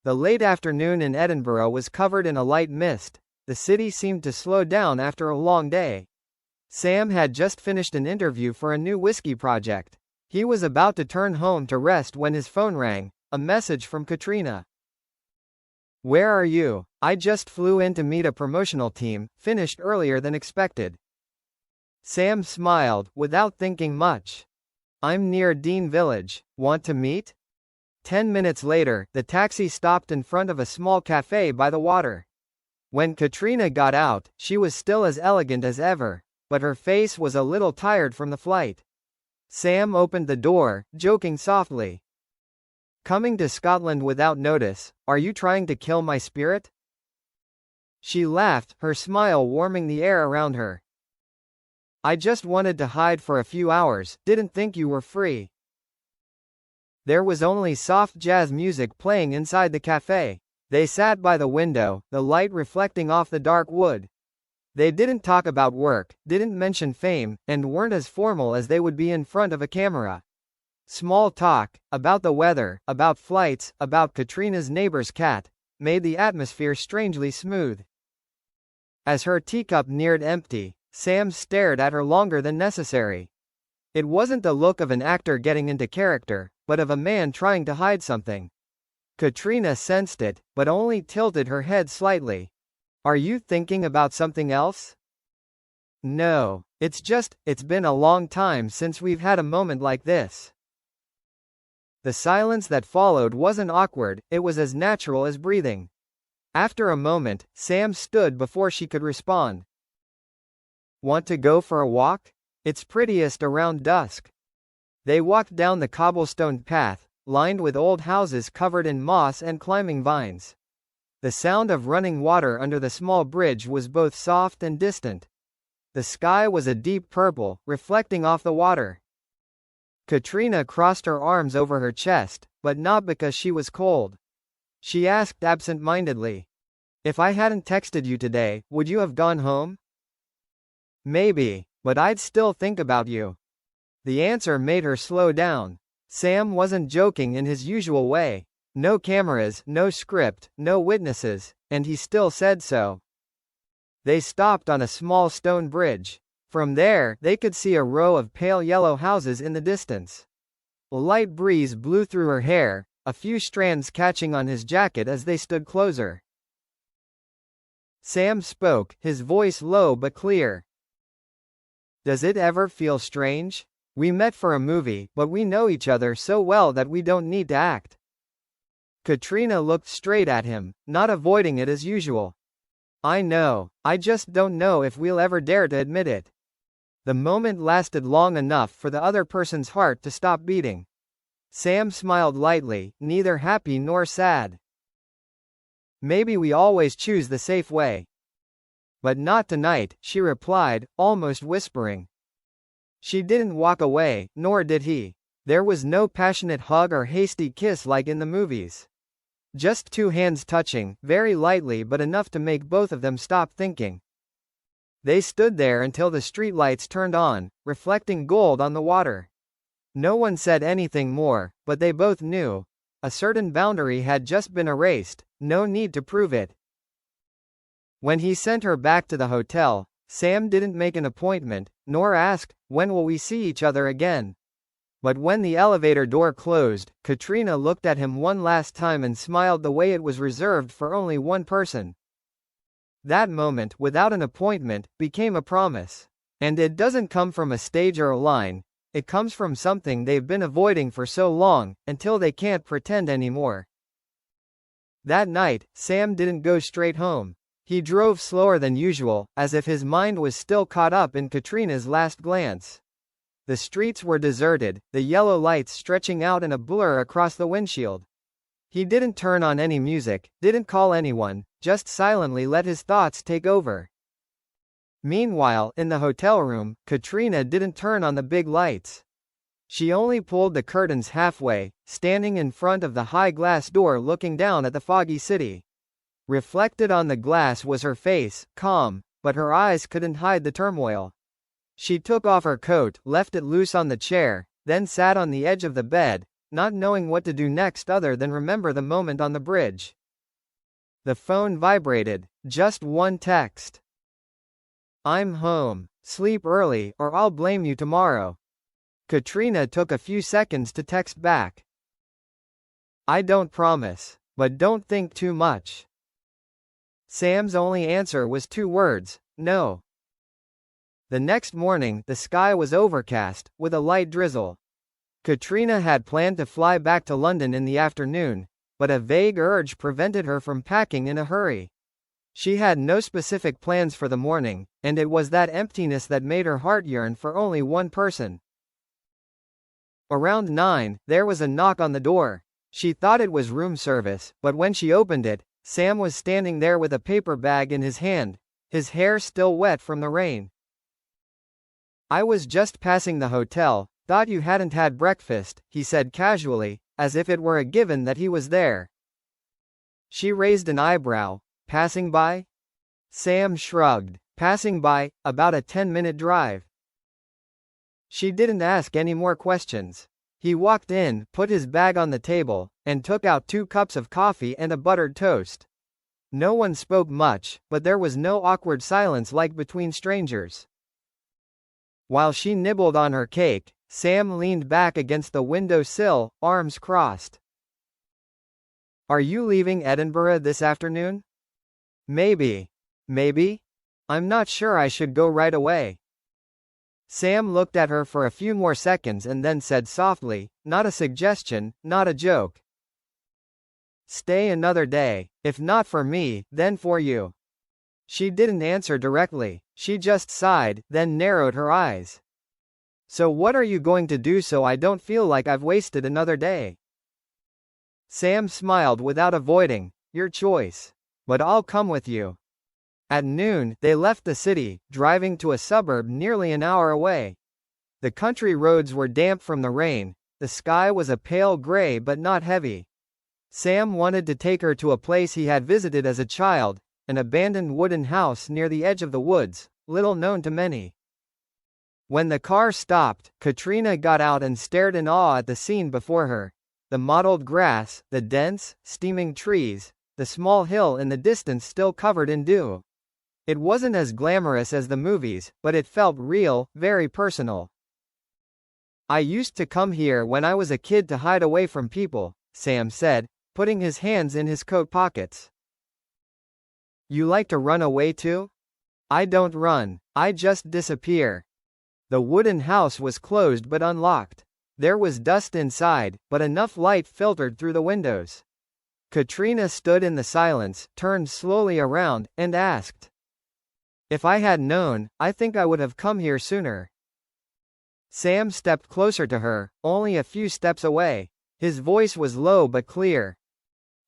The late afternoon in Edinburgh was covered in a light mist. The city seemed to slow down after a long day. Sam had just finished an interview for a new whiskey project. He was about to turn home to rest when his phone rang, a message from Caitriona. "Where are you? I just flew in to meet a promotional team, finished earlier than expected." Sam smiled, without thinking much. "I'm near Dean Village. Want to meet?" 10 minutes later, the taxi stopped in front of a small cafe by the water. When Caitriona got out, she was still as elegant as ever, but her face was a little tired from the flight. Sam opened the door, joking softly. "Coming to Scotland without notice, are you trying to kill my spirit?" She laughed, her smile warming the air around her. "I just wanted to hide for a few hours, didn't think you were free." There was only soft jazz music playing inside the cafe. They sat by the window, the light reflecting off the dark wood. They didn't talk about work, didn't mention fame, and weren't as formal as they would be in front of a camera. Small talk, about the weather, about flights, about Caitriona's neighbor's cat, made the atmosphere strangely smooth. As her teacup neared empty, Sam stared at her longer than necessary. It wasn't the look of an actor getting into character, but of a man trying to hide something. Caitriona sensed it, but only tilted her head slightly. "Are you thinking about something else?" "No. It's been a long time since we've had a moment like this." The silence that followed wasn't awkward, it was as natural as breathing. After a moment, Sam stood before she could respond. "Want to go for a walk? It's prettiest around dusk." They walked down the cobblestone path, lined with old houses covered in moss and climbing vines. The sound of running water under the small bridge was both soft and distant. The sky was a deep purple, reflecting off the water. Caitriona crossed her arms over her chest, but not because she was cold. She asked absent-mindedly, "If I hadn't texted you today, would you have gone home?" "Maybe, but I'd still think about you." The answer made her slow down. Sam wasn't joking in his usual way. No cameras, no script, no witnesses, and he still said so. They stopped on a small stone bridge. From there, they could see a row of pale yellow houses in the distance. A light breeze blew through her hair, a few strands catching on his jacket as they stood closer. Sam spoke, his voice low but clear. "Does it ever feel strange? We met for a movie, but we know each other so well that we don't need to act." Caitriona looked straight at him, not avoiding it as usual. "I know, I just don't know if we'll ever dare to admit it." The moment lasted long enough for the other person's heart to stop beating. Sam smiled lightly, neither happy nor sad. "Maybe we always choose the safe way." "But not tonight," she replied, almost whispering. She didn't walk away, nor did he. There was no passionate hug or hasty kiss like in the movies. Just two hands touching, very lightly but enough to make both of them stop thinking. They stood there until the streetlights turned on, reflecting gold on the water. No one said anything more, but they both knew. A certain boundary had just been erased, no need to prove it. When he sent her back to the hotel, Sam didn't make an appointment, nor ask, "When will we see each other again?" But when the elevator door closed, Caitriona looked at him one last time and smiled the way it was reserved for only one person. That moment, without an appointment, became a promise. And it doesn't come from a stage or a line, it comes from something they've been avoiding for so long, until they can't pretend anymore. That night, Sam didn't go straight home. He drove slower than usual, as if his mind was still caught up in Caitriona's last glance. The streets were deserted, the yellow lights stretching out in a blur across the windshield. He didn't turn on any music, didn't call anyone, just silently let his thoughts take over. Meanwhile, in the hotel room, Caitriona didn't turn on the big lights. She only pulled the curtains halfway, standing in front of the high glass door looking down at the foggy city. Reflected on the glass was her face, calm, but her eyes couldn't hide the turmoil. She took off her coat, left it loose on the chair, then sat on the edge of the bed, not knowing what to do next other than remember the moment on the bridge. The phone vibrated. Just one text. "I'm home. Sleep early, or I'll blame you tomorrow." Caitriona took a few seconds to text back. "I don't promise. But don't think too much." Sam's only answer was 2 words, "No." The next morning, the sky was overcast, with a light drizzle. Caitriona had planned to fly back to London in the afternoon, but a vague urge prevented her from packing in a hurry. She had no specific plans for the morning, and it was that emptiness that made her heart yearn for only one person. Around 9, there was a knock on the door. She thought it was room service, but when she opened it, Sam was standing there with a paper bag in his hand, his hair still wet from the rain. "I was just passing the hotel, thought you hadn't had breakfast," he said casually, as if it were a given that he was there. She raised an eyebrow. "Passing by?" Sam shrugged. "Passing by, about a 10-minute drive." She didn't ask any more questions. He walked in, put his bag on the table, and took out 2 cups of coffee and a buttered toast. No one spoke much, but there was no awkward silence like between strangers. While she nibbled on her cake, Sam leaned back against the window sill, arms crossed. "Are you leaving Edinburgh this afternoon?" "Maybe. Maybe? I'm not sure I should go right away." Sam looked at her for a few more seconds and then said softly, "Not a suggestion, not a joke. Stay another day. If not for me, then for you." She didn't answer directly. She just sighed, then narrowed her eyes. "So what are you going to do so I don't feel like I've wasted another day?" Sam smiled without avoiding. "Your choice. But I'll come with you." At noon, they left the city, driving to a suburb nearly an hour away. The country roads were damp from the rain, the sky was a pale gray but not heavy. Sam wanted to take her to a place he had visited as a child, an abandoned wooden house near the edge of the woods, little known to many. When the car stopped, Caitriona got out and stared in awe at the scene before her. The mottled grass, the dense, steaming trees, the small hill in the distance still covered in dew. It wasn't as glamorous as the movies, but it felt real, very personal. "I used to come here when I was a kid to hide away from people," Sam said, putting his hands in his coat pockets. "You like to run away too?" "I don't run, I just disappear." The wooden house was closed but unlocked. There was dust inside, but enough light filtered through the windows. Caitriona stood in the silence, turned slowly around, and asked, "If I had known, I think I would have come here sooner." Sam stepped closer to her, only a few steps away. His voice was low but clear.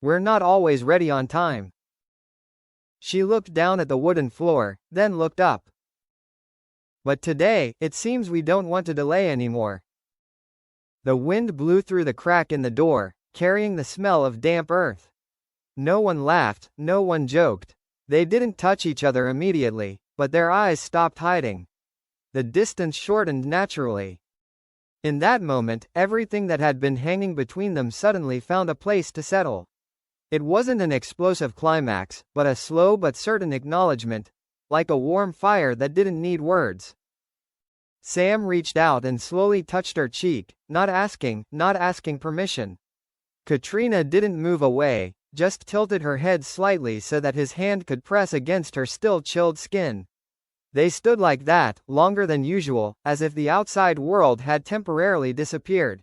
"We're not always ready on time." She looked down at the wooden floor, then looked up. "But today, it seems we don't want to delay anymore." The wind blew through the crack in the door, carrying the smell of damp earth. No one laughed, no one joked. They didn't touch each other immediately, but their eyes stopped hiding. The distance shortened naturally. In that moment, everything that had been hanging between them suddenly found a place to settle. It wasn't an explosive climax, but a slow but certain acknowledgement, like a warm fire that didn't need words. Sam reached out and slowly touched her cheek, not asking permission. Caitriona didn't move away, just tilted her head slightly so that his hand could press against her still chilled skin. They stood like that, longer than usual, as if the outside world had temporarily disappeared.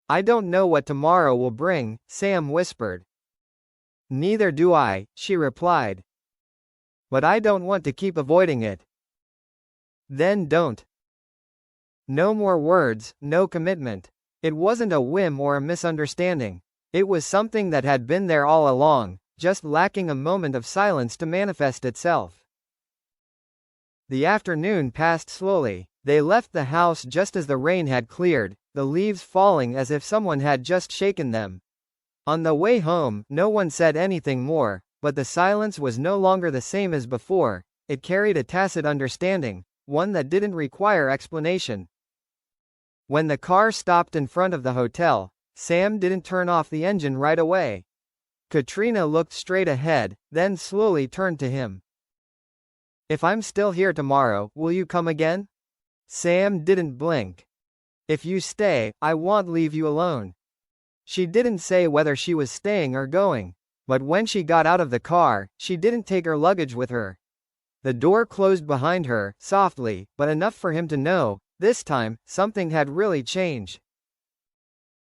"I don't know what tomorrow will bring," Sam whispered. "Neither do I," she replied. "But I don't want to keep avoiding it." "Then don't." No more words, no commitment. It wasn't a whim or a misunderstanding. It was something that had been there all along, just lacking a moment of silence to manifest itself. The afternoon passed slowly. They left the house just as the rain had cleared, the leaves falling as if someone had just shaken them. On the way home, no one said anything more, but the silence was no longer the same as before. It carried a tacit understanding, one that didn't require explanation. When the car stopped in front of the hotel, Sam didn't turn off the engine right away. Caitriona looked straight ahead, then slowly turned to him. If I'm still here tomorrow, will you come again? Sam didn't blink. If you stay, I won't leave you alone. She didn't say whether she was staying or going. But when she got out of the car, she didn't take her luggage with her. The door closed behind her, softly, but enough for him to know, this time, something had really changed.